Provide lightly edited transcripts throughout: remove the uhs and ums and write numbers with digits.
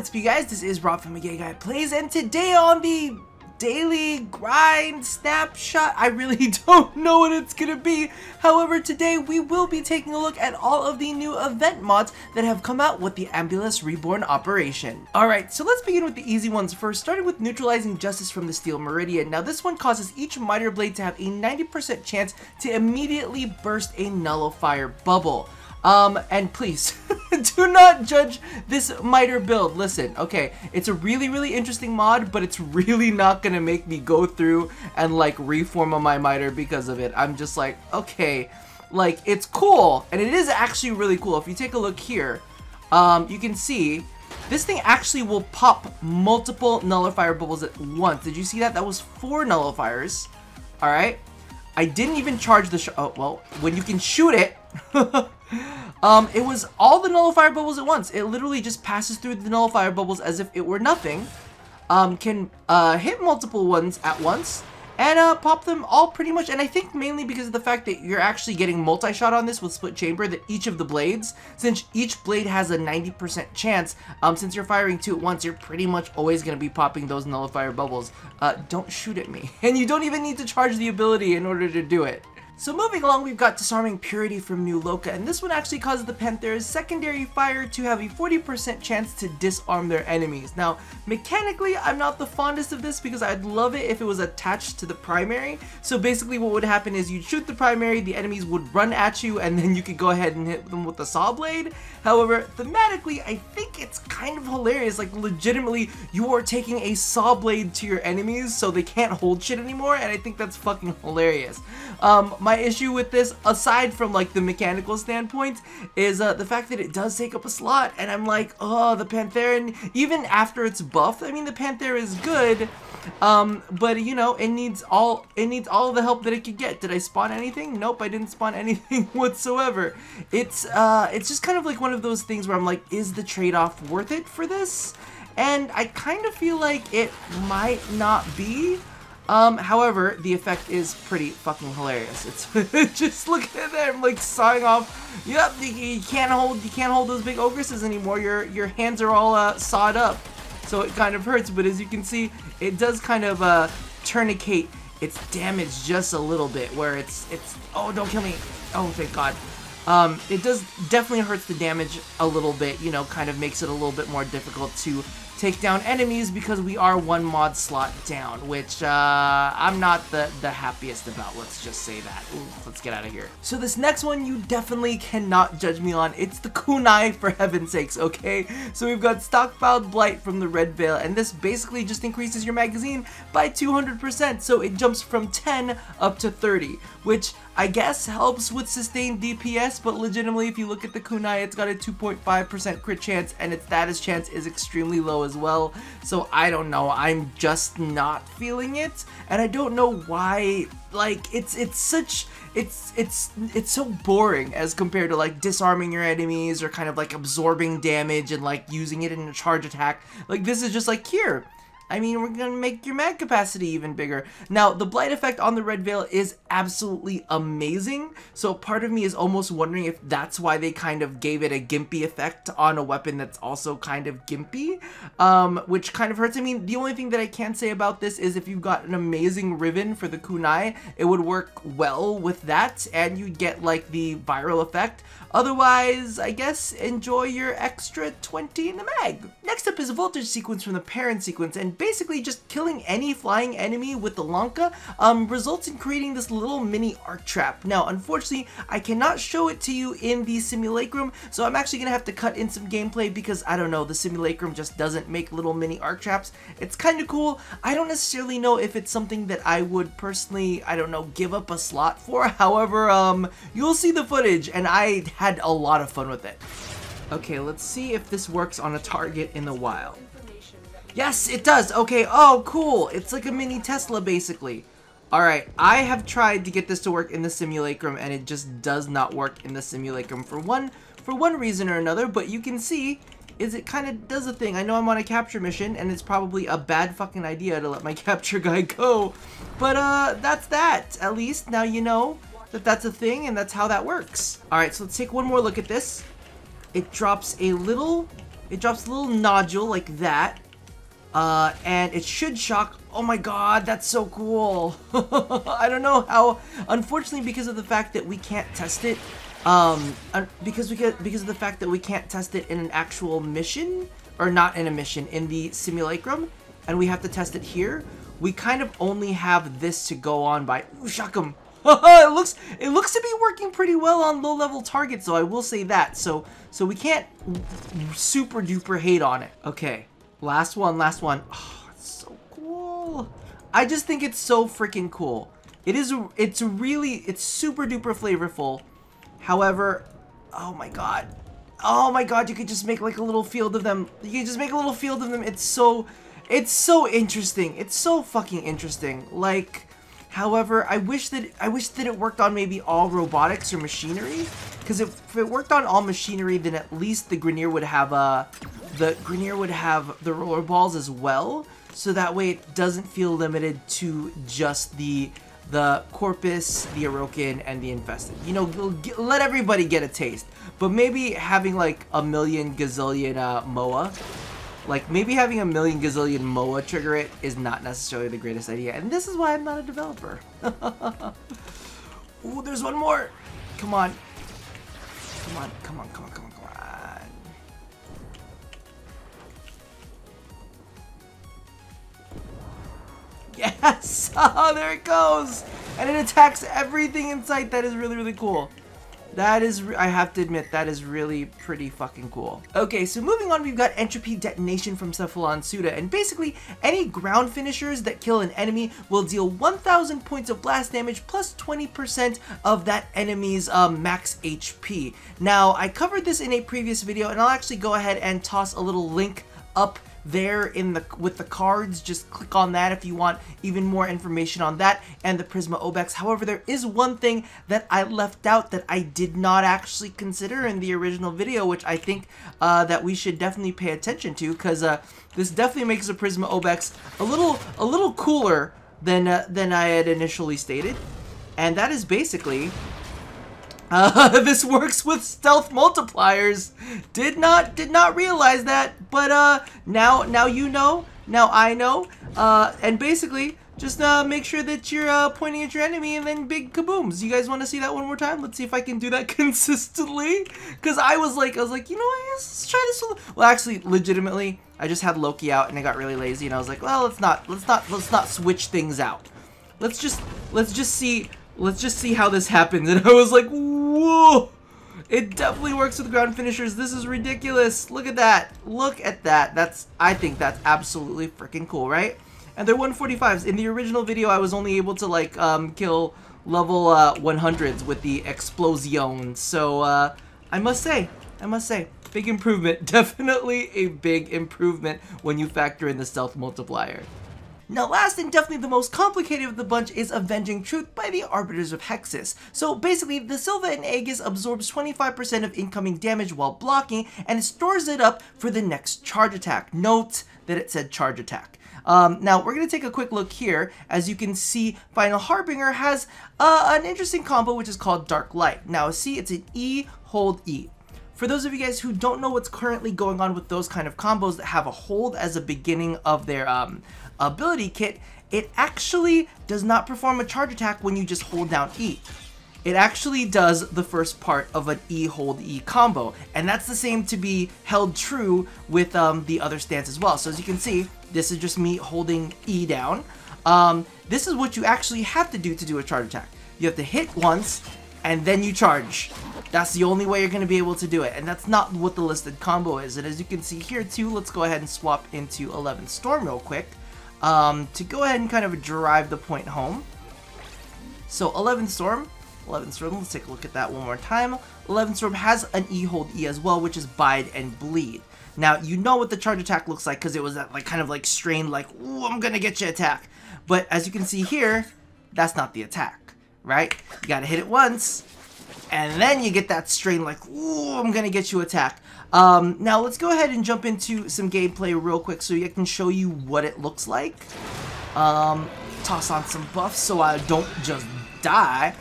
What's up, you guys? This is Rob from Guy Plays, and today on the daily grind snapshot, I really don't know what it's gonna be. However, today we will be taking a look at all of the new event mods that have come out with the Ambulas Reborn operation. Alright, so let's begin with the easy ones first, starting with Neutralizing Justice from the Steel Meridian. Now this one causes each miter blade to have a 90% chance to immediately burst a nullifier bubble. And please, do not judge this miter build. Listen, okay, it's a really interesting mod, but it's really not gonna make me go through and like reform on my miter because of it. I'm just like, okay, like it's cool, and it is actually really cool. If you take a look here, you can see this thing actually will pop multiple nullifier bubbles at once. Did you see that? That was 4 nullifiers. All right, I didn't even charge the oh well, when you can shoot it. It was all the nullifier bubbles at once. It literally just passes through the nullifier bubbles as if it were nothing. Can hit multiple ones at once and pop them all pretty much. And I think mainly because of the fact that you're actually getting multi-shot on this with split chamber, that each of the blades, since each blade has a 90% chance, since you're firing 2 at once, you're pretty much always going to be popping those nullifier bubbles. Don't shoot at me. And you don't even need to charge the ability in order to do it. So moving along, we've got Disarming Purity from New Lanka, and this one actually causes the Panthera's secondary fire to have a 40% chance to disarm their enemies. Now, mechanically, I'm not the fondest of this because I'd love it if it was attached to the primary. So basically what would happen is you'd shoot the primary, the enemies would run at you, and then you could go ahead and hit them with the saw blade. However, thematically, I think it's kind of hilarious. Like, legitimately, you are taking a saw blade to your enemies so they can't hold shit anymore, and I think that's fucking hilarious. My issue with this, aside from like the mechanical standpoint, is the fact that it does take up a slot, and I'm like, oh, the Panthera, even after it's buffed, I mean, the Panthera is good, but you know, it needs all the help that it could get. Did I spawn anything? Nope, I didn't spawn anything whatsoever. It's just kind of like one of those things where I'm like, is the trade-off worth it for this? And I kind of feel like it might not be. However, the effect is pretty fucking hilarious. It's just look at that, I'm like sawing off. Yep, you can't hold those big ogresses anymore. Your hands are all sawed up, so it kind of hurts. But as you can see, it does kind of tourniquet its damage just a little bit. Where it's oh, don't kill me. Oh, thank God. It does definitely hurts the damage a little bit. You know, kind of makes it a little bit more difficult to take down enemies because we are 1 mod slot down, which I'm not the happiest about. Let's just say that. Ooh, let's get out of here. So this next one you definitely cannot judge me on. It's the Kunai, for heaven's sakes, okay? So we've got Stockpiled Blight from the Red Veil, and this basically just increases your magazine by 200%, so it jumps from 10 up to 30, which I guess helps with sustained DPS, but legitimately if you look at the Kunai, it's got a 2.5% crit chance, and its status chance is extremely low as well. So I don't know, I'm just not feeling it, and I don't know why. Like, it's so boring as compared to like disarming your enemies or kind of like absorbing damage and like using it in a charge attack. Like, this is just like, here, I mean, we're gonna make your mag capacity even bigger. Now, the Blight effect on the Red Veil is absolutely amazing, so part of me is almost wondering if that's why they kind of gave it a gimpy effect on a weapon that's also kind of gimpy, which kind of hurts. I mean, the only thing that I can say about this is if you've got an amazing Riven for the Kunai, it would work well with that, and you'd get like the viral effect. Otherwise, I guess enjoy your extra 20 in the mag. Next up is a voltage sequence from the parent sequence, and basically just killing any flying enemy with the Lanka results in creating this little mini arc trap. Now, unfortunately, I cannot show it to you in the simulacrum, so I'm actually gonna have to cut in some gameplay because, I don't know, the simulacrum just doesn't make little mini arc traps. It's kind of cool. I don't necessarily know if it's something that I would personally, I don't know, give up a slot for. However, you'll see the footage, and I had a lot of fun with it. Okay, let's see if this works on a target in the wild. Yes, it does. Okay, oh, cool. It's like a mini Tesla, basically. Alright, I have tried to get this to work in the simulacrum, and it just does not work in the simulacrum for one reason or another, but you can see is it kind of does a thing. I know I'm on a capture mission, and it's probably a bad fucking idea to let my capture guy go, but that's that. At least now you know that that's a thing, and that's how that works. Alright, so let's take one more look at this. It drops a little It drops a little nodule like that. And it should shock. Oh my god, that's so cool. I don't know how, unfortunately, because of the fact that we can't test it, because of the fact that we can't test it in an actual mission, or not in a mission, in the simulacrum, and we have to test it here, we kind of only have this to go on by. Ooh, shock 'em. it looks to be working pretty well on low-level targets, so I will say that. So we can't super duper hate on it. Okay, last one. Oh, it's so cool. I just think it's so freaking cool. It's super duper flavorful. However, oh my god, you could just make like a little field of them. You can just make a little field of them. It's so interesting. It's so fucking interesting. Like, however, I wish that it worked on maybe all robotics or machinery. Because if it worked on all machinery, then at least the Grineer would have the roller balls as well. So that way it doesn't feel limited to just the Corpus, the Orokin, and the Infested. You know, let everybody get a taste. But maybe having like a million gazillion MOA, like maybe having a million gazillion MOA trigger it is not necessarily the greatest idea. And this is why I'm not a developer. Ooh, there's one more. Come on. Come on. Yes! Oh, there it goes! And it attacks everything in sight. That is really, really cool. That is, I have to admit, that is really pretty fucking cool. Okay, so moving on, we've got Entropy Detonation from Cephalon Suda, and basically, any ground finishers that kill an enemy will deal 1,000 points of blast damage plus 20% of that enemy's max HP. Now, I covered this in a previous video, and I'll actually go ahead and toss a little link up there with the cards. Just click on that if you want even more information on that and the Prisma Obex. However, there is one thing that I left out that I did not actually consider in the original video, which I think that we should definitely pay attention to, because this definitely makes the Prisma Obex a little cooler than I had initially stated, and that is basically this works with stealth multipliers. Did not realize that, but now you know. Now I know. And basically, just make sure that you're pointing at your enemy and then big kabooms. You guys want to see that one more time? Let's see if I can do that consistently. Because I was like, you know what? Let's try this one. Well, actually, legitimately, I just had Loki out and I got really lazy, and I was like, well, let's not switch things out. Let's just see how this happens. And I was like, whoa, it definitely works with ground finishers. This is ridiculous. Look at that. Look at that. I think that's absolutely freaking cool, right? And they're 145s. In the original video, I was only able to like kill level 100s with the explosion. So I must say, big improvement. Definitely a big improvement when you factor in the stealth multiplier. Now, last and definitely the most complicated of the bunch is Avenging Truth by the Arbiters of Hexus. So basically, the Silva in Aegis absorbs 25% of incoming damage while blocking, and it stores it up for the next charge attack. Note that it said charge attack. Now, we're going to take a quick look here. As you can see, Final Harbinger has an interesting combo, which is called Dark Light. Now, see, it's an E, hold E. For those of you guys who don't know what's currently going on with those kind of combos that have a hold as a beginning of their ability kit, it actually does not perform a charge attack when you just hold down E. It actually does the first part of an E hold E combo, and that's the same to be held true with the other stance as well. So as you can see, this is just me holding E down. This is what you actually have to do a charge attack. You have to hit once, and then you charge. That's the only way you're going to be able to do it, and that's not what the listed combo is. And as you can see here too, let's go ahead and swap into 11th Storm real quick to go ahead and kind of drive the point home. So 11th Storm, let's take a look at that one more time. 11th Storm has an E hold E as well, which is Bide and Bleed. Now, you know what the charge attack looks like because it was that like kind of like strained, like, ooh, I'm gonna get you attack. But as you can see here, that's not the attack, right? You gotta hit it once, and then you get that strain like, ooh, I'm gonna get you attack. Now let's go ahead and jump into some gameplay real quick so I can show you what it looks like. Toss on some buffs so I don't just die.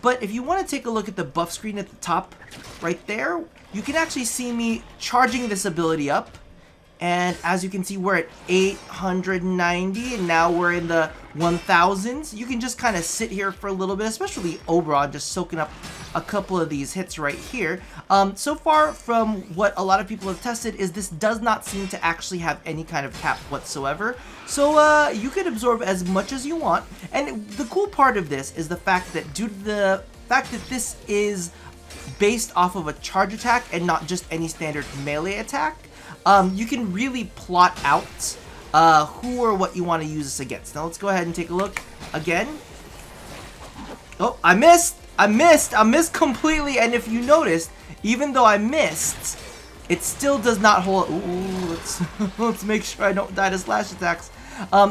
But if you want to take a look at the buff screen at the top right there, you can actually see me charging this ability up. And as you can see, we're at 890, and now we're in the 1000s. You can just kind of sit here for a little bit, especially Oberon, just soaking up a couple of these hits right here. So far from what a lot of people have tested is this does not seem to actually have any kind of cap whatsoever. So you can absorb as much as you want. And the cool part of this is the fact that due to the fact that this is based off of a charge attack and not just any standard melee attack, you can really plot out who or what you want to use this against. Now let's go ahead and take a look again. Oh, I missed! I missed completely, and if you noticed, even though I missed, it still does not hold. Ooh, let's make sure I don't die to slash attacks.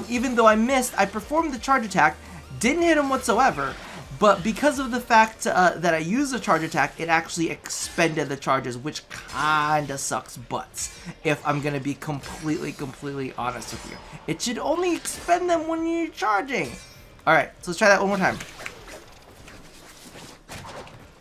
Even though I missed, I performed the charge attack, didn't hit him whatsoever, but because of the fact that I used a charge attack, it actually expended the charges, which kinda sucks butts, if I'm gonna be completely honest with you. It should only expend them when you're charging. Alright, so let's try that one more time.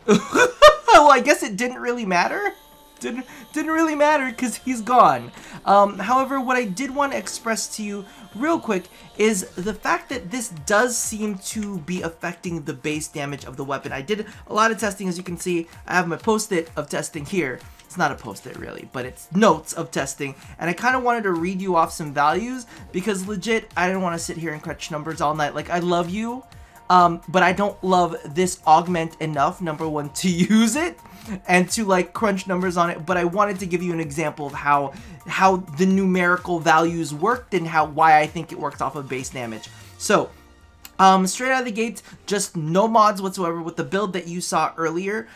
Well, I guess it didn't really matter. Didn't really matter because he's gone. However, what I did want to express to you real quick is the fact that this does seem to be affecting the base damage of the weapon. I did a lot of testing, as you can see. I have my post-it of testing here. It's not a post-it really, but it's notes of testing, and I kind of wanted to read you off some values because legit, I didn't want to sit here and crunch numbers all night. Like, I love you, but I don't love this augment enough, number one, to use it and to like crunch numbers on it, but I wanted to give you an example of how the numerical values worked and why I think it works off of base damage. So straight out of the gate, just no mods whatsoever. With the build that you saw earlier,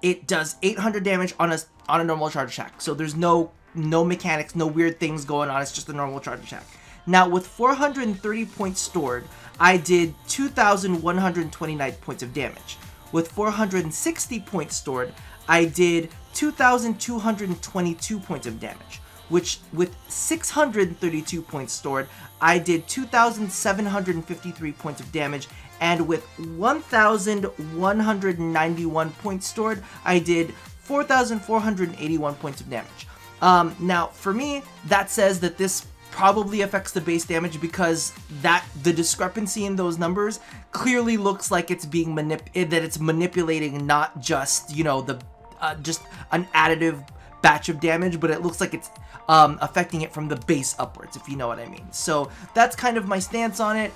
it does 800 damage on a normal charge attack. So there's no mechanics, no weird things going on. It's just a normal charge attack. Now with 430 points stored, I did 2,129 points of damage. With 460 points stored, I did 2,222 points of damage. Which, with 632 points stored, I did 2,753 points of damage. And with 1,191 points stored, I did 4,481 points of damage. Now, for me, that says that this probably affects the base damage because the discrepancy in those numbers clearly looks like it's being manipulating not just, you know, just an additive batch of damage, but it looks like it's affecting it from the base upwards, if you know what I mean. So that's kind of my stance on it.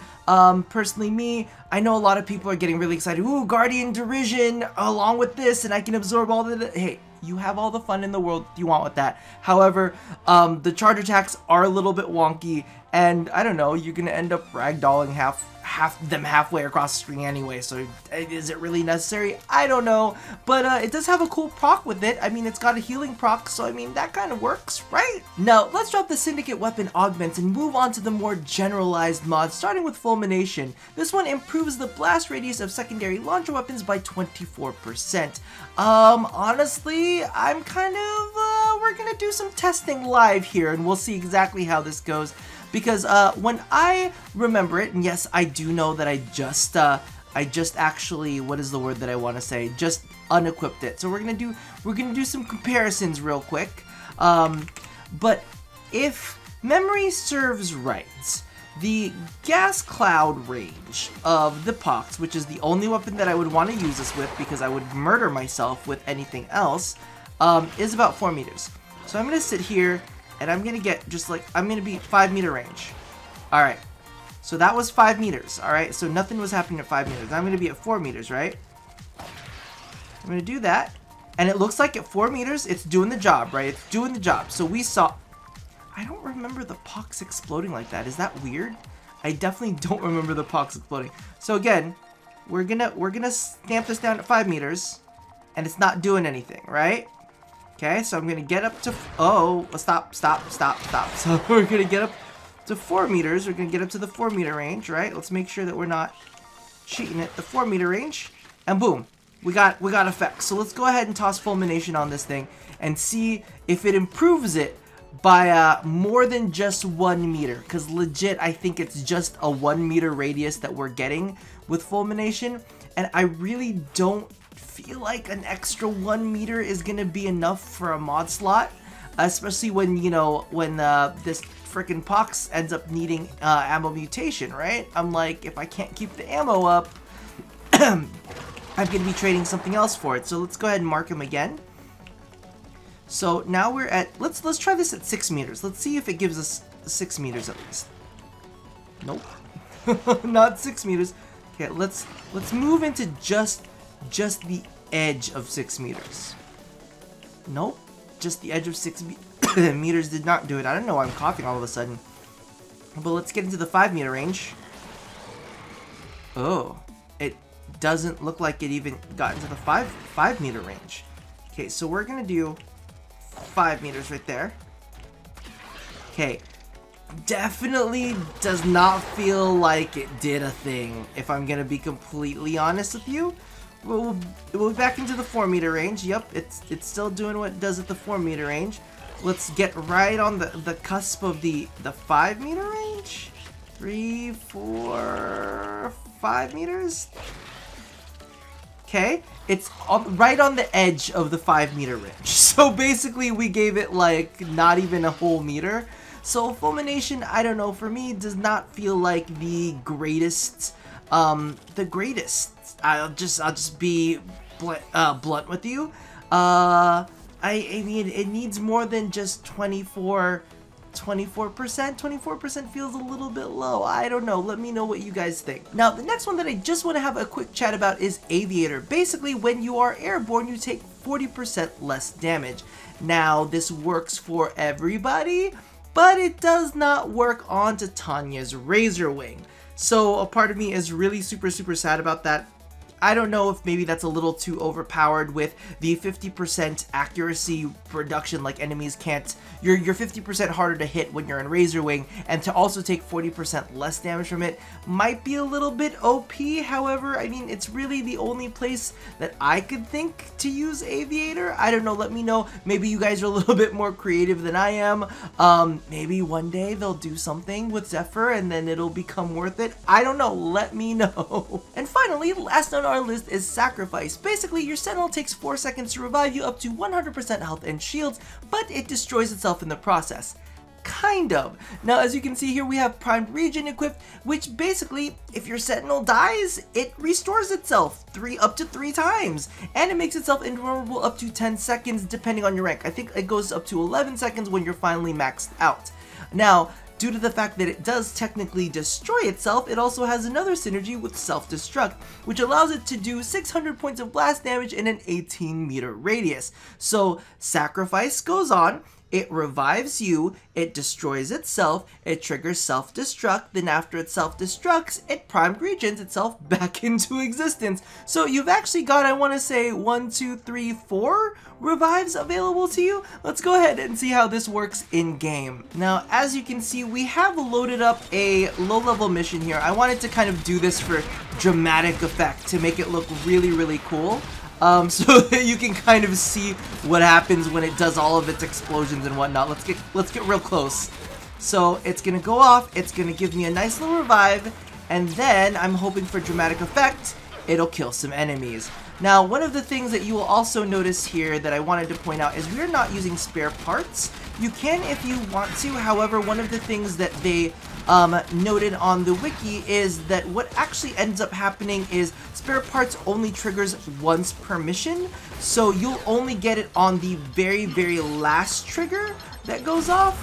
Personally, me, I know a lot of people are getting really excited. Ooh, Guardian Derision along with this, and I can absorb all the... Hey, you have all the fun in the world you want with that. However, the charge attacks are a little bit wonky, and I don't know, you're gonna end up ragdolling halfway across the screen anyway, so is it really necessary? I don't know, but it does have a cool proc with it. I mean, it's got a healing proc, so I mean, that kind of works, right? Now, let's drop the Syndicate weapon augments and move on to the more generalized mods, starting with Fulmination. This one improves the blast radius of secondary launcher weapons by 24%. Honestly, I'm kind of, we're gonna do some testing live here, and we'll see exactly how this goes. Because when I remember it, and yes, I do know that I just actually, what is the word that I want to say? Just unequipped it. So we're gonna do some comparisons real quick. But if memory serves right, the gas cloud range of the Pox, which is the only weapon that I would want to use this with because I would murder myself with anything else, is about 4 meters. So I'm gonna sit here. And I'm gonna get just like, I'm gonna be 5 meter range. Alright. So that was 5 meters. Alright. So nothing was happening at 5 meters. I'm gonna be at 4 meters, right? I'm gonna do that. And it looks like at 4 meters, it's doing the job, right? It's doing the job. So we saw... I don't remember the Pox exploding like that. Is that weird? I definitely don't remember the Pox exploding. So again, we're gonna stamp this down at 5 meters. And it's not doing anything, right? Okay, so I'm gonna get up to, stop. So we're gonna get up to 4 meters. We're gonna get up to the 4 meter range, right? Let's make sure that we're not cheating at the 4 meter range. And boom, we got effects. So let's go ahead and toss Fulmination on this thing and see if it improves it by more than just 1 meter. Because legit, I think it's just a 1 meter radius that we're getting with Fulmination. and I really don't feel like an extra 1 meter is gonna be enough for a mod slot, especially when, you know, when this freaking Pox ends up needing ammo mutation, right? I'm like, if I can't keep the ammo up, I'm gonna be trading something else for it. So let's go ahead and mark him again. So now we're at, let's try this at 6 meters. Let's see if it gives us 6 meters at least. Nope. Not 6 meters. Okay, let's move into just the edge of 6 meters. Nope. Just the edge of 6 meters did not do it. I don't know why I'm coughing all of a sudden. But let's get into the 5 meter range. Oh, it doesn't look like it even got into the 5 meter range. Okay, so we're gonna do 5 meters right there. Okay, definitely does not feel like it did a thing, if I'm gonna be completely honest with you. We'll be back into the 4 meter range. Yep, it's still doing what it does at the 4 meter range. Let's get right on the cusp of the 5 meter range. 3, 4, 5 meters. Okay, it's right on the edge of the 5 meter range. So basically we gave it like not even a whole meter. So Fulmination, I don't know, for me does not feel like the greatest. I'll just be blunt with you. I mean, it needs more than just 24%. 24% feels a little bit low. I don't know. Let me know what you guys think. Now, the next one that I just want to have a quick chat about is Aviator. Basically, when you are airborne, you take 40% less damage. Now, this works for everybody, but it does not work on Titania's Razor Wing. So a part of me is really super sad about that. I don't know if maybe that's a little too overpowered with the 50% accuracy reduction, like enemies can't, you're 50% harder to hit when you're in Razor Wing, and to also take 40% less damage from it might be a little bit OP. However, I mean, it's really the only place that I could think to use Aviator. I don't know, let me know. Maybe you guys are a little bit more creative than I am. Maybe one day they'll do something with Zephyr and then it'll become worth it. I don't know, let me know. And finally, last on our list is Sacrifice. Basically, your Sentinel takes 4 seconds to revive you up to 100% health and shields, but it destroys itself in the process. Kind of. Now, as you can see here, we have Primed Regen equipped, which basically, if your Sentinel dies, it restores itself up to 3 times, and it makes itself invulnerable up to 10 seconds, depending on your rank. I think it goes up to 11 seconds when you're finally maxed out. Now, due to the fact that it does technically destroy itself, it also has another synergy with self-destruct, which allows it to do 600 points of blast damage in an 18 meter radius. So Sacrifice goes on, it revives you, it destroys itself, it triggers self-destruct, then after it self-destructs, it primed regens itself back into existence. So you've actually got, I want to say, 1, 2, 3, 4 revives available to you. Let's go ahead and see how this works in game. Now, as you can see, we have loaded up a low-level mission here. I wanted to kind of do this for dramatic effect to make it look really cool. So that you can kind of see what happens when it does all of its explosions and whatnot. Let's get real close. So it's gonna go off, it's gonna give me a nice little revive, and then I'm hoping for dramatic effect, it'll kill some enemies. Now, one of the things that you will also notice here that I wanted to point out is we're not using spare parts. You can if you want to, however, one of the things that they noted on the wiki is that what actually ends up happening is spare parts only triggers once per mission, so you'll only get it on the very last trigger that goes off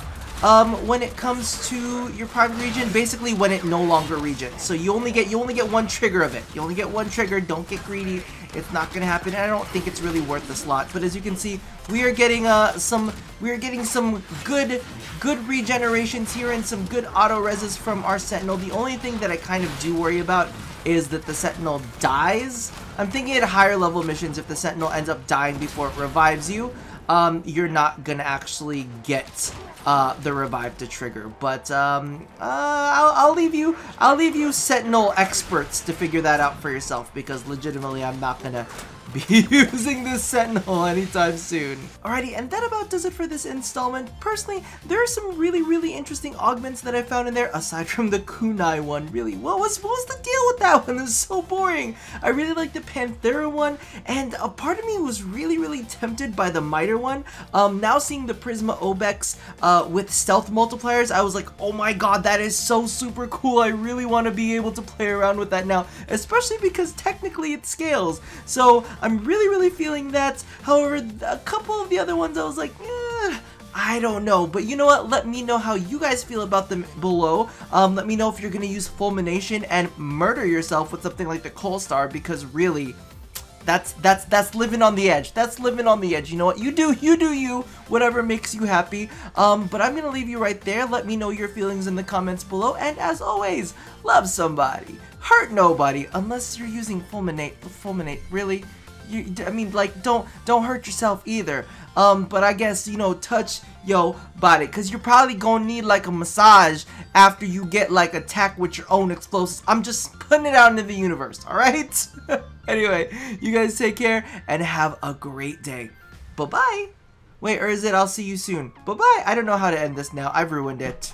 when it comes to your prime region, basically when it no longer regens. So you only get one trigger of it. You only get one trigger. Don't get greedy. It's not gonna happen. I don't think it's really worth the slot. But as you can see, we are getting some good regenerations here and some good auto reses from our Sentinel. The only thing that I kind of do worry about is that the Sentinel dies. I'm thinking at higher level missions, if the Sentinel ends up dying before it revives you, you're not gonna actually get the revive to trigger. But I'll leave you Sentinel experts to figure that out for yourself, because legitimately I'm not gonna be using this Sentinel anytime soon. Alrighty, and that about does it for this installment. Personally, there are some really interesting augments that I found in there, aside from the Kunai one. Really, what was the deal with that one? It was so boring. I really like the Panthera one, and a part of me was really tempted by the Miter one. Now seeing the Prisma Obex with stealth multipliers, I was like, oh my god, that is so super cool. I really want to be able to play around with that now, especially because technically it scales. So I'm really feeling that. However, a couple of the other ones I was like, I don't know, but you know what? Let me know how you guys feel about them below. Let me know if you're gonna use Fulmination and murder yourself with something like the Coal Star, because really, that's living on the edge. That's living on the edge. You know what? You do you, whatever makes you happy. But I'm gonna leave you right there. Let me know your feelings in the comments below, and as always, love somebody, hurt nobody, unless you're using Fulminate. Really? I mean, like, don't hurt yourself either. But I guess, you know, touch your body, because you're probably gonna need like a massage after you get like attacked with your own explosives. I'm just putting it out into the universe, alright? Anyway, you guys take care and have a great day. Bye-bye. Wait, or is it I'll see you soon? Bye-bye. I don't know how to end this now. I've ruined it.